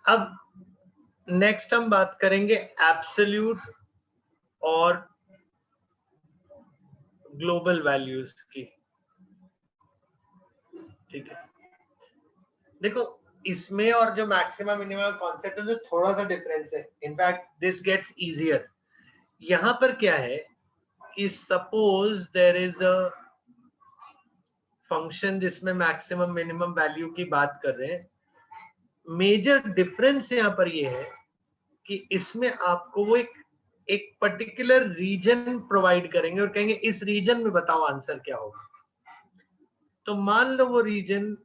अब नेक्स्ट हम बात करेंगे एब्सोल्यूट और ग्लोबल वैल्यूज की। ठीक है, देखो इसमें और जो मैक्सिमम मिनिमम कॉन्सेप्ट है, जो थोड़ा सा डिफरेंस है। In fact this gets easier. यहां पर क्या है कि suppose there is a function जिसमें मैक्सिमम मिनिमम वैल्यू की बात कर रहे हैं। मेजर डिफरेंस यहां पर ये है कि इसमें आपको वो एक पर्टिकुलर रीजन प्रोवाइड करेंगे और कहेंगे इस रीजन में बताओ आंसर क्या होगा। तो मान लो वो रीजन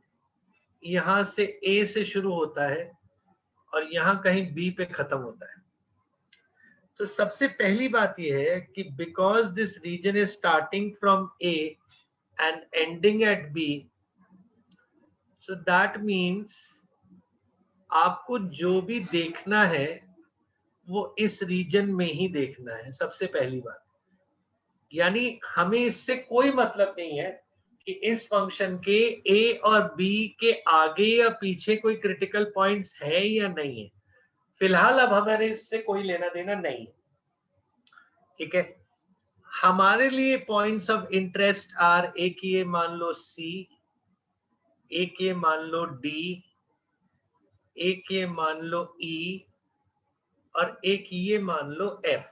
यहां से ए से शुरू होता है और यहां कहीं बी पे खत्म होता है। तो सबसे पहली बात यह है कि because this region is starting from A and ending at B, so that means आपको जो भी देखना है वो इस रीजन में ही देखना है। सबसे पहली बात, यानी हमें इससे कोई मतलब नहीं है कि इस फंक्शन के ए और बी के आगे या पीछे कोई क्रिटिकल पॉइंट्स है या नहीं है। फिलहाल अब हमारे इससे कोई लेना देना नहीं है। ठीक है, हमारे लिए पॉइंट्स ऑफ इंटरेस्ट आर, एक ये मान लो सी, एक ये मान लो डी, एक ये मान लो ई और एक ये मान लो एफ।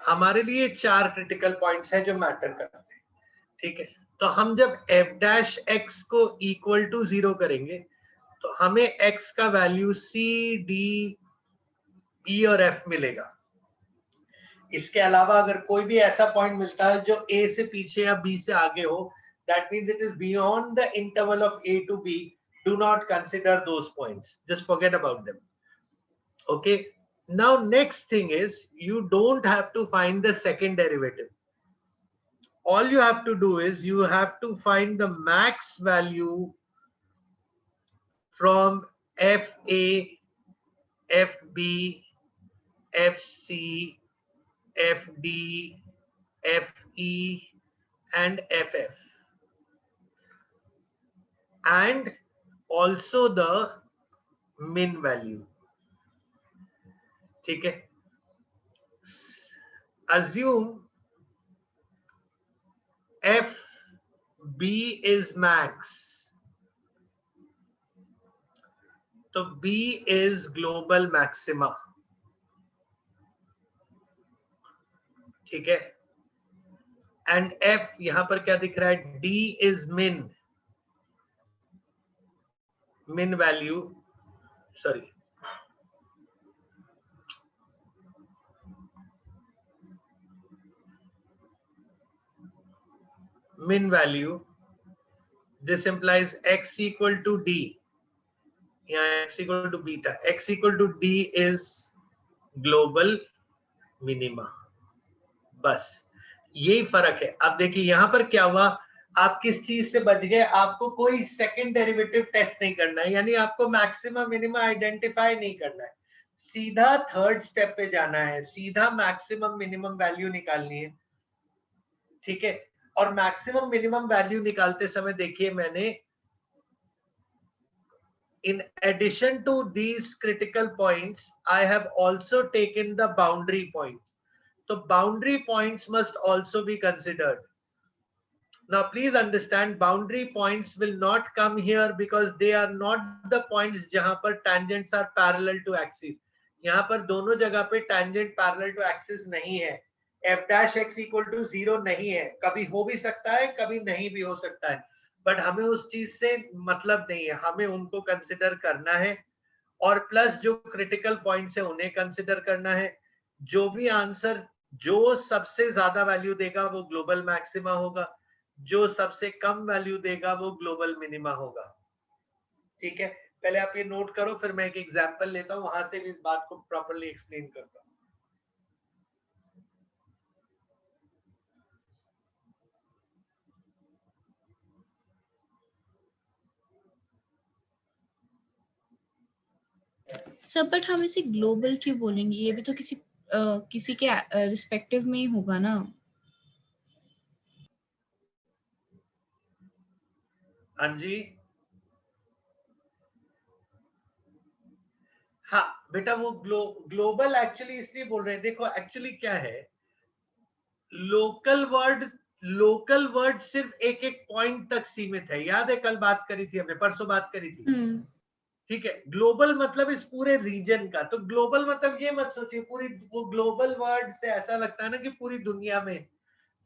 हमारे लिए 4 क्रिटिकल पॉइंट्स हैं जो मैटर करते हैं। ठीक है, तो हम जब एफ डैश एक्स को इक्वल टू 0 करेंगे तो हमें एक्स का वैल्यू सी डी ई और एफ मिलेगा। इसके अलावा अगर कोई भी ऐसा पॉइंट मिलता है जो ए से पीछे या बी से आगे हो, that means it is beyond the interval of A to B, do not consider those points, just forget about them. Okay, now next thing is you don't have to find the second derivative. All you have to do is you have to find the max value from fa, fb, fc, fd, fe and ff, and also the min value. ठीक है, assume f b is max, तो b is global maxima. ठीक है, and f यहां पर क्या दिख रहा है, d is min, min value, sorry, min value. This implies x equal to d, यहाँ x equal to beta, x equal to d is global minima. बस यही फर्क है। अब देखिए यहां पर क्या हुआ, आप किस चीज से बच गए, आपको कोई सेकंड डेरिवेटिव टेस्ट नहीं करना है, यानी आपको मैक्सिमम मिनिमम आइडेंटिफाई नहीं करना है, सीधा थर्ड स्टेप पे जाना है, सीधा मैक्सिमम मिनिमम वैल्यू निकालनी है। ठीक है, और मैक्सिमम मिनिमम वैल्यू निकालते समय देखिए मैंने in addition to these critical points I have also taken the boundary points. So boundary points must also be considered. Now please understand, boundary points will not come here because they are not the points जहां पर tangents are parallel to axis. यहाँ पर दोनों जगह पे tangent parallel to axis नहीं है, f dash x equal to 0 नहीं है, कभी हो भी सकता है कभी नहीं भी हो सकता है, बट हमें उस चीज से मतलब नहीं है, हमें उनको कंसिडर करना है। और प्लस जो क्रिटिकल पॉइंट्स है उन्हें कंसिडर करना है। जो भी आंसर जो सबसे ज्यादा वैल्यू देगा वो ग्लोबल मैक्सिमा होगा, जो सबसे कम वैल्यू देगा वो ग्लोबल मिनिमा होगा। ठीक है, पहले आप ये नोट करो, फिर मैं एक एग्जांपल लेता हूं, वहां से भी इस बात को प्रॉपर्ली एक्सप्लेन करता हूं। सर बट हम इसे ग्लोबल क्यों बोलेंगे, ये भी तो किसी के रिस्पेक्टिव में ही होगा ना। हाँ जी, हाँ बेटा, वो ग्लोबल एक्चुअली इसलिए बोल रहे हैं, देखो एक्चुअली क्या है, लोकल वर्ड सिर्फ एक एक पॉइंट तक सीमित है, याद है कल बात करी थी हमने, परसों बात करी थी। ठीक है, ग्लोबल मतलब इस पूरे रीजन का, तो ग्लोबल मतलब ये मत सोचिए पूरी, वो ग्लोबल वर्ड से ऐसा लगता है ना कि पूरी दुनिया में,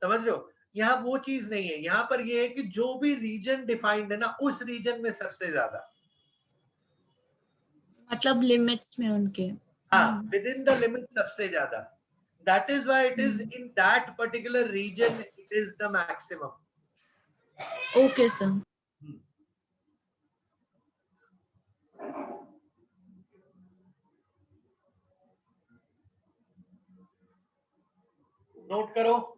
समझ लो, यहाँ वो चीज नहीं है, यहाँ पर ये है कि जो भी रीजन डिफाइंड है ना, उस रीजन में सबसे ज्यादा, मतलब लिमिट्स में उनके। हाँ, विद इन द लिमिट सबसे ज्यादा, that is why it is in that particular region it is the maximum. Okay sir. Note करो।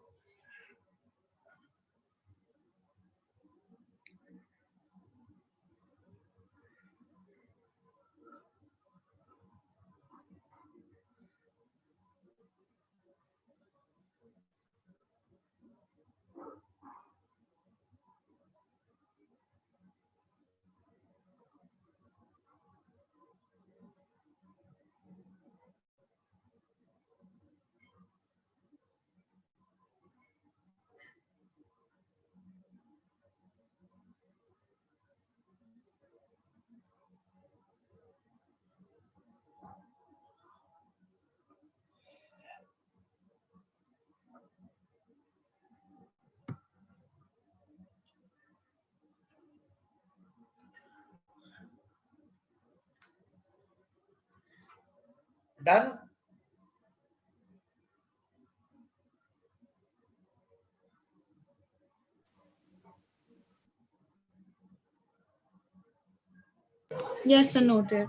डन। Yes, sir, noted.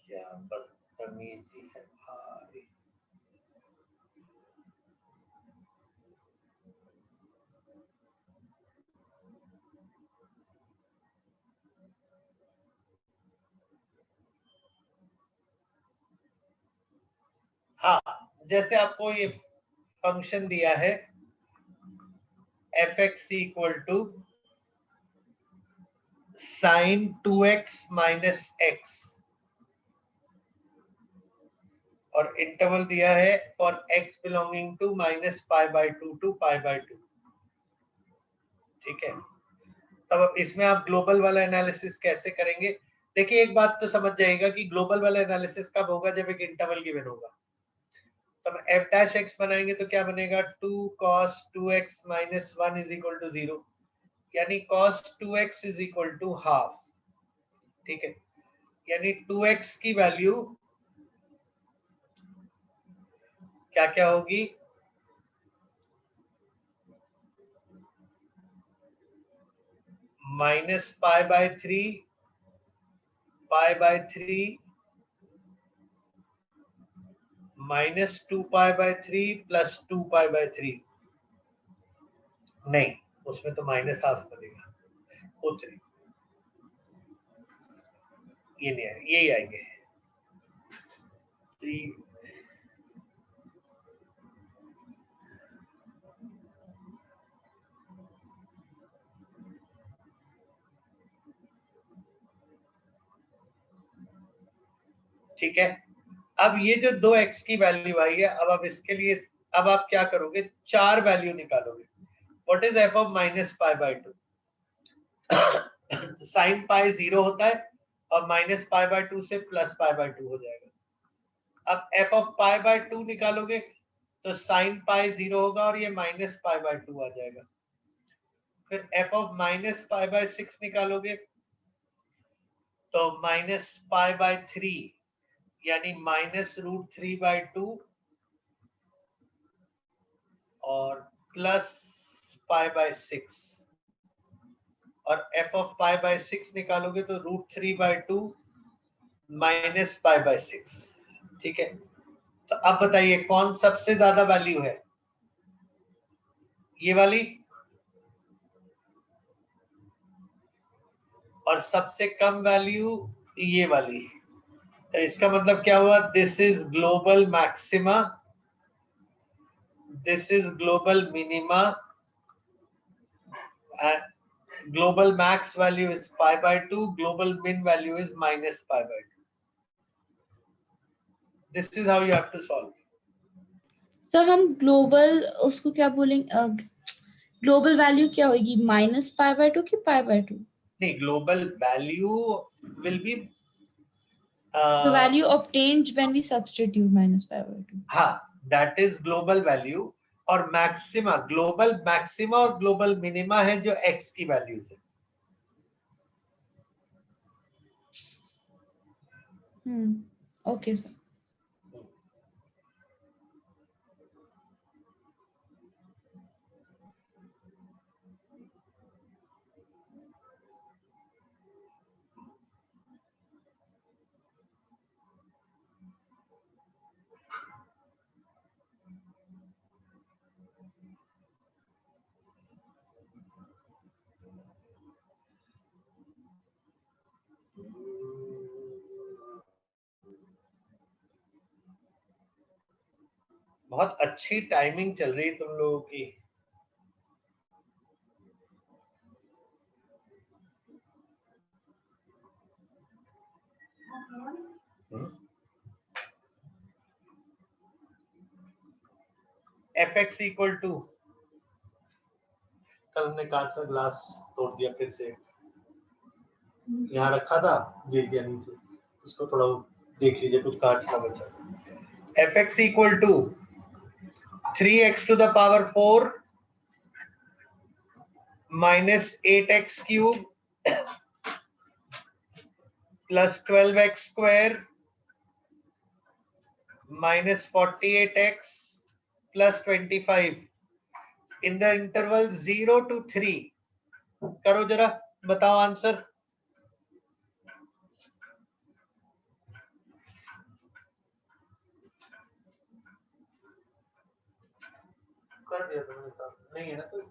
क्या बदतमीजी है भाई। हाँ, जैसे आपको ये फंक्शन दिया है fx equal to sin 2x minus x, और इंटरवल दिया है for x belonging to minus pi by two to pi by two. ठीक है, तब अब इसमें आप ग्लोबल वाला एनालिसिस कैसे करेंगे? देखिए एक बात तो समझ जाएगा कि ग्लोबल वाला एनालिसिस कब होगा, जब एक इंटरवल गिवन होगा। तो हम f डैश x बनाएंगे तो क्या बनेगा, 2 cos 2x minus 1 is equal to 0, यानी cos 2x is equal to half. ठीक है, यानी 2x की वैल्यू क्या क्या होगी, minus pi by 3, pi by 3, minus 2 pi by 3 plus 2 pi by 3। नहीं, उसमें तो माइनस हाफ बनेगा, वो 3, ये नहीं आएगा, यही आएंगे। ठीक है, अब ये जो 2x की वैल्यू आई है, अब आप इसके लिए अब आप क्या करोगे, 4 वैल्यू निकालोगे। What is f of minus pi bye 2? Sine pi 0 होता है और माइनस पाई बाय 2 से प्लस पाई बाय 2 हो जाएगा। अब एफ ऑफ पाई बाय 2 निकालोगे तो साइन पाई 0 होगा और ये माइनस पाई बाय 2 आ जाएगा। फिर F of minus pi bye 6 निकालोगे तो माइनस पाई बाय 3 यानी -√3/2 और प्लस पाई बाय 6 और एफ ऑफ पाई बाय 6 निकालोगे तो √3/2 माइनस पाई बाय 6। ठीक है, तो अब बताइए कौन सबसे ज्यादा वैल्यू है, ये वाली और सबसे कम वैल्यू ये वाली। तो इसका मतलब क्या हुआ, this is global maxima, this is global minima and global max value is pi by 2, global min value is minus pi by 2. This is how you have to solve. Sir हम global उसको क्या बोलेंगे, global value क्या होगी, -π/2 कि π/2? नहीं, global value will be the value obtained when we substitute -π/2. हाँ, that is global value और मैक्सिमा, ग्लोबल मैक्सिमा और ग्लोबल मिनिमा है जो x की वैल्यू है। Okay sir. बहुत अच्छी टाइमिंग चल रही है तुम लोगों की। fx इक्वल टू, कल हमने कांच का ग्लास तोड़ दिया, फिर से यहाँ रखा था, गिर गया नीचे, उसको थोड़ा देख लीजिए, कुछ कांच का बचा। fx equal to 3x to the power 4 minus 8x cube plus 12x square minus 48x plus 25 in the interval 0 to 3। करो जरा, बताओ आंसर। कर दिया तुमने साहब, नहीं है ना कोई?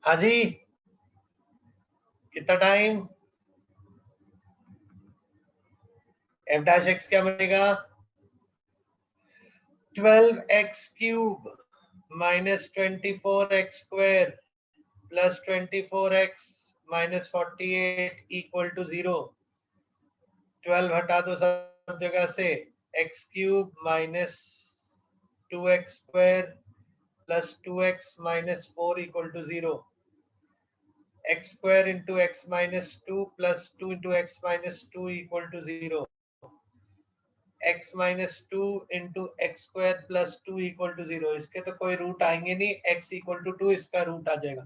हाँ जी, कितना टाइम? एफ डैश एक्स क्या बनेगा? 12x cube minus 24x square plus 24x minus 48 equal to 0। 12 हटा दो सब जगह से, x cube minus 2x square plus 2x minus 4 equal to 0। x square into x minus 2 plus 2 into x minus 2 equal to 0. x minus 2 into x square plus 2 equal to 0. इसके तो कोई root आएंगे नहीं, x equal to 2 इसका root आ जाएगा।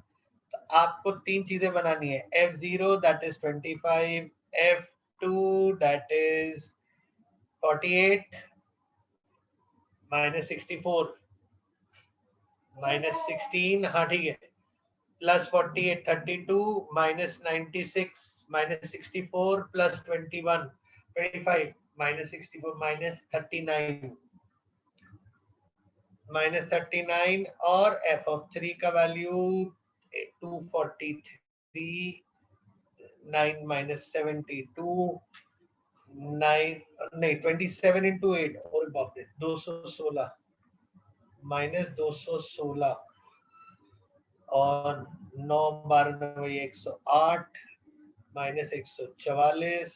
तो आपको तीन चीजें बनानी है, f0 that is 25, f2 that is 48 minus 64 minus 16, हाँ ठीक है, plus 48 32 minus 96 minus 64 plus 21 25 minus 64 minus 39 minus 39 और f of 3 का वैल्यू 243 9 minus 72 9 नहीं 27 into 8 और बाप रे 216 minus 216 और 9 12 108 माइनस 144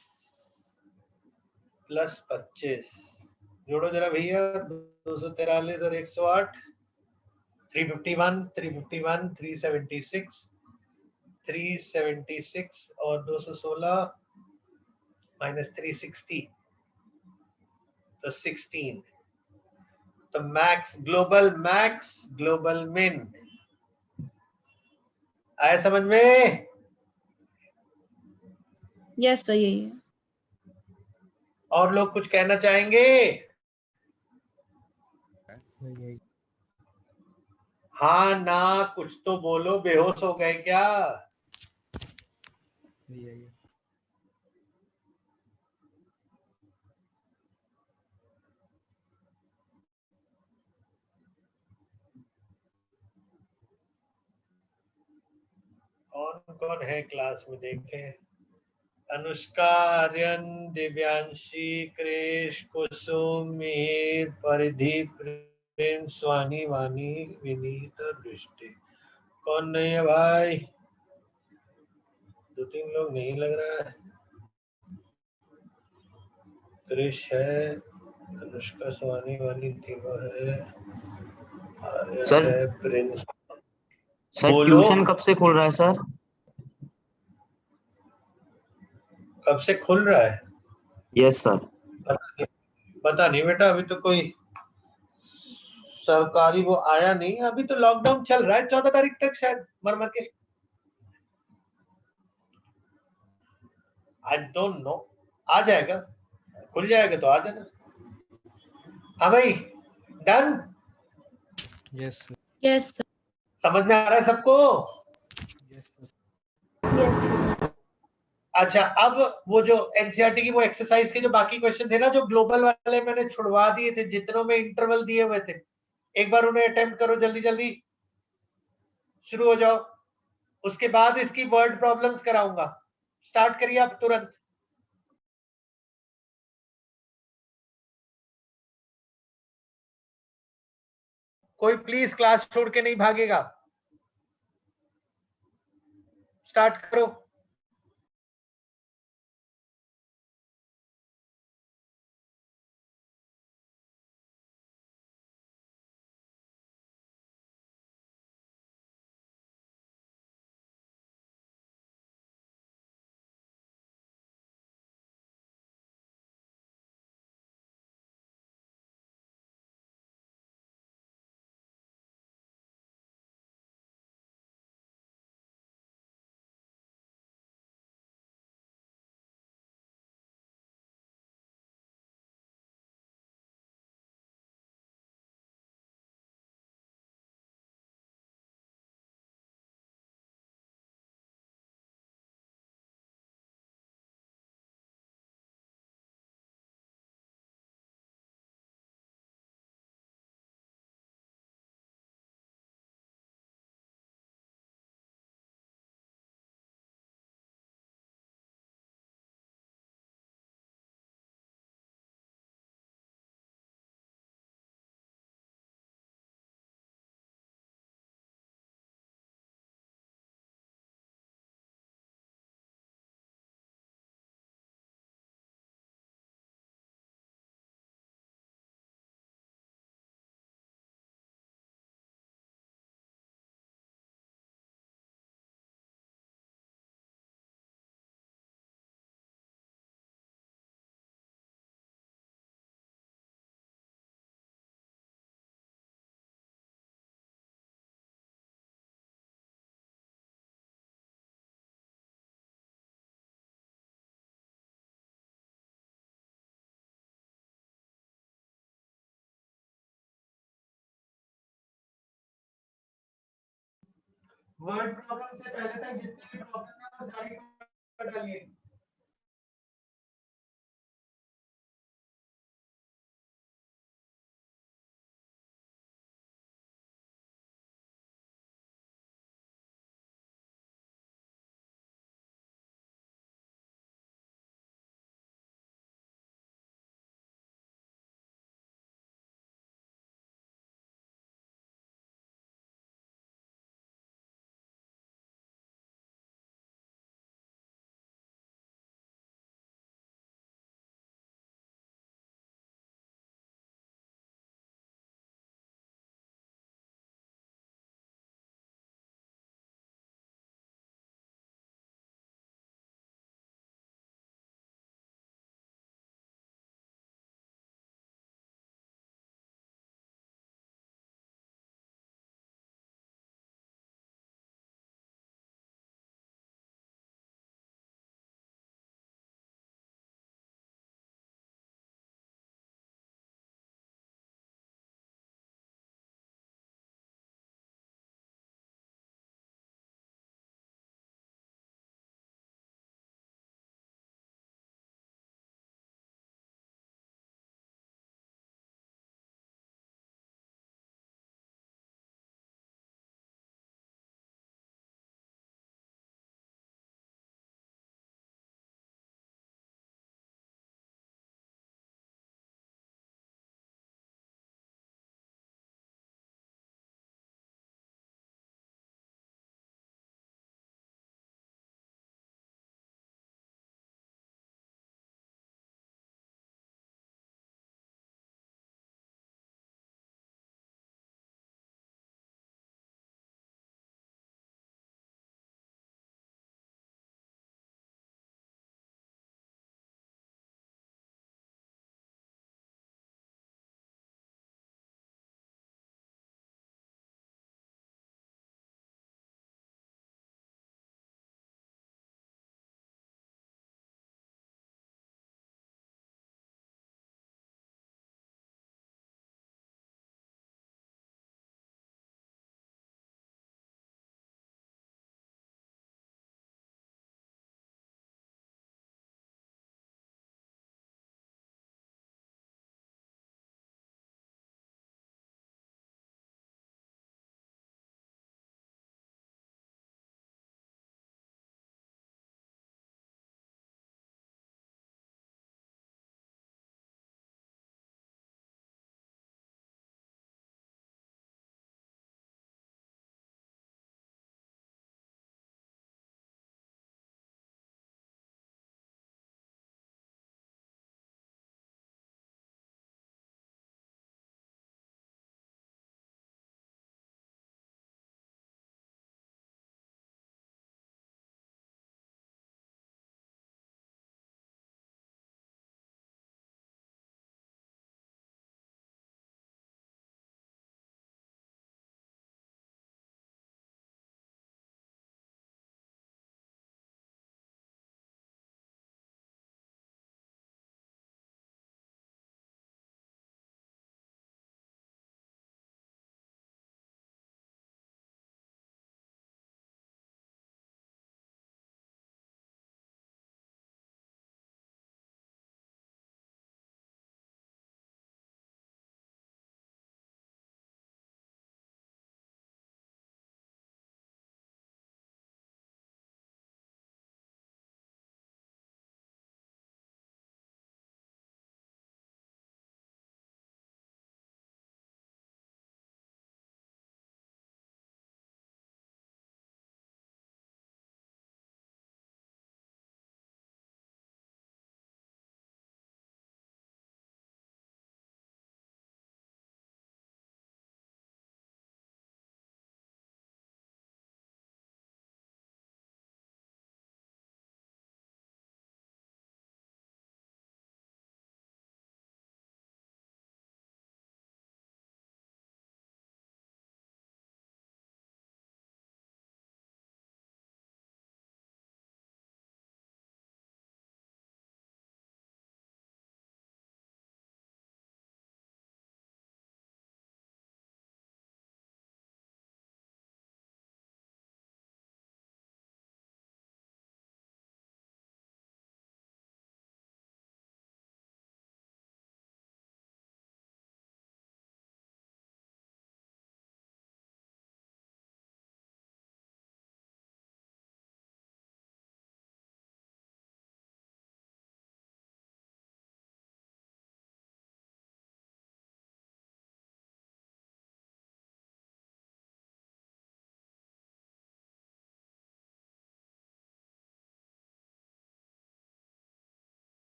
प्लस 25, जोड़ो जरा भैया, 243 और 108, 351 351 376 376 और 216 माइनस 360 तो 16। तो मैक्स ग्लोबल मिन आया समझ में? यस सर, यही है। और लोग कुछ कहना चाहेंगे? हाँ ना, कुछ तो बोलो, बेहोश हो गए क्या? कौन कौन है क्लास में देखें? अनुष्का, आर्यन, दिव्यांशी, क्रिश, कुसुम, मिहिर, परिधि, प्रेम, स्वानी, वानी, विनीत और दृष्टि। कौन नहीं है भाई? 2-3 लोग नहीं लग रहा है। क्रिश है, अनुष्का, स्वानी, वानी तीनों है, आर्यन सर है, प्रिंस। सर बोलो। ट्यूशन कब से खुल रहा है सर? कब से खुल रहा है? Yes sir. पता नहीं बेटा, अभी तो कोई सरकारी वो आया नहीं, अभी तो लॉकडाउन चल रहा है 14 तारीख तक शायद, मर के। आई डोंट नो, आ जाएगा, खुल जाएगा तो आ जाना। हाँ भाई, डन? Yes yes sir. समझ में आ रहा है सबको? यस। अच्छा, अब वो जो एनसीईआरटी की वो एक्सरसाइज के जो बाकी क्वेश्चन थे ना, जो ग्लोबल वाले मैंने छुड़वा दिए थे, जितनों में इंटरवल दिए हुए थे, एक बार उन्हें अटेम्प्ट करो, जल्दी जल्दी शुरू हो जाओ। उसके बाद इसकी वर्ड प्रॉब्लम्स कराऊंगा। स्टार्ट करिए आप तुरंत। कोई प्लीज क्लास छोड़ के नहीं भागेगा। स्टार्ट करो। वर्ड प्रॉब्लम से पहले तक जितनी भी प्रॉब्लम है वो सारी डालिए।